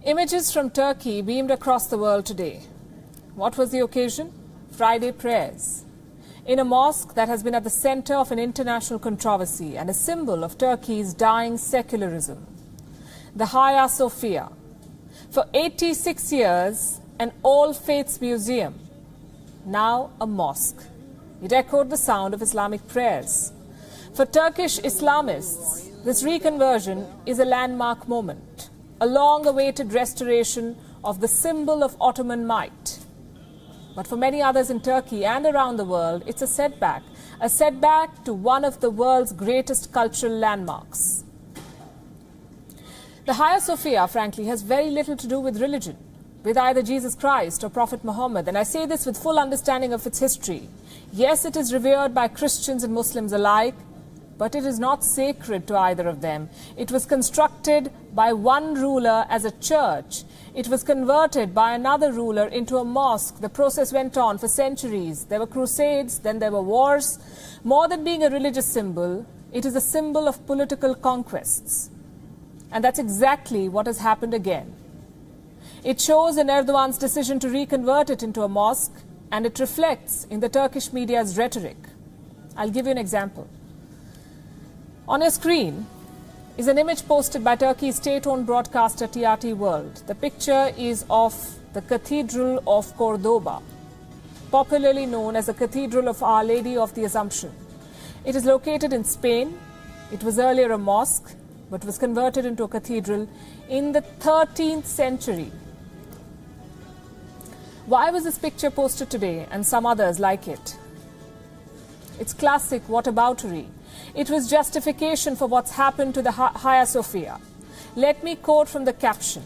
Images from Turkey beamed across the world today. What was the occasion? Friday prayers. In a mosque that has been at the center of an international controversy and a symbol of Turkey's dying secularism. The Hagia Sophia. For 86 years, an all-faiths museum. Now a mosque. It echoed the sound of Islamic prayers. For Turkish Islamists, this reconversion is a landmark moment, a long-awaited restoration of the symbol of Ottoman might. But for many others in Turkey and around the world, it's a setback to one of the world's greatest cultural landmarks. The Hagia Sophia, frankly, has very little to do with religion, with either Jesus Christ or Prophet Muhammad, and I say this with full understanding of its history. Yes, it is revered by Christians and Muslims alike, but it is not sacred to either of them. It was constructed by one ruler as a church. It was converted by another ruler into a mosque. The process went on for centuries. There were crusades, then there were wars. More than being a religious symbol, it is a symbol of political conquests. And that's exactly what has happened again. It shows in Erdogan's decision to reconvert it into a mosque, and it reflects in the Turkish media's rhetoric. I'll give you an example. On your screen is an image posted by Turkey's state-owned broadcaster TRT World. The picture is of the Cathedral of Cordoba, popularly known as the Cathedral of Our Lady of the Assumption. It is located in Spain. It was earlier a mosque, but was converted into a cathedral in the 13th century. Why was this picture posted today and some others like it? It's classic whataboutery. It was justification for what's happened to the Hagia Sophia. Let me quote from the caption.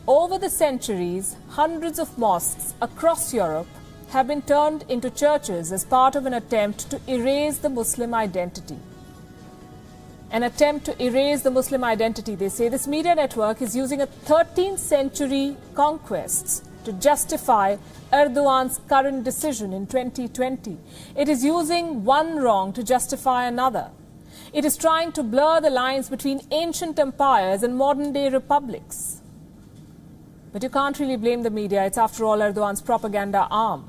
Over the centuries, hundreds of mosques across Europe have been turned into churches as part of an attempt to erase the Muslim identity. An attempt to erase the Muslim identity, they say. This media network is using a 13th century conquests to justify Erdogan's current decision in 2020. It is using one wrong to justify another. It is trying to blur the lines between ancient empires and modern-day republics. But you can't really blame the media. It's, after all, Erdogan's propaganda arm.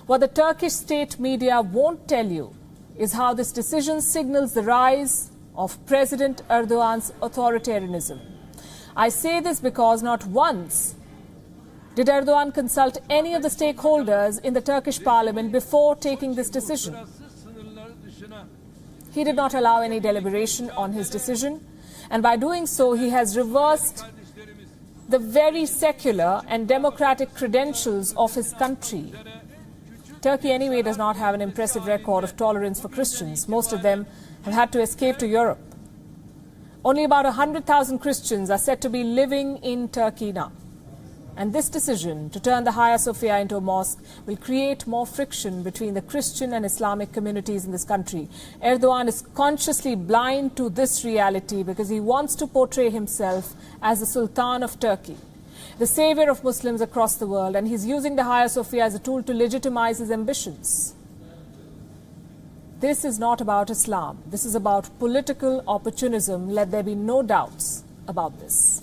What the Turkish state media won't tell you is how this decision signals the rise of President Erdogan's authoritarianism. I say this because not once did Erdogan consult any of the stakeholders in the Turkish parliament before taking this decision. He did not allow any deliberation on his decision, and by doing so, he has reversed the very secular and democratic credentials of his country. Turkey, anyway, does not have an impressive record of tolerance for Christians. Most of them have had to escape to Europe. Only about 100,000 Christians are said to be living in Turkey now. And this decision to turn the Hagia Sophia into a mosque will create more friction between the Christian and Islamic communities in this country. Erdogan is consciously blind to this reality because he wants to portray himself as the Sultan of Turkey, the savior of Muslims across the world, and he's using the Hagia Sophia as a tool to legitimize his ambitions. This is not about Islam. This is about political opportunism. Let there be no doubts about this.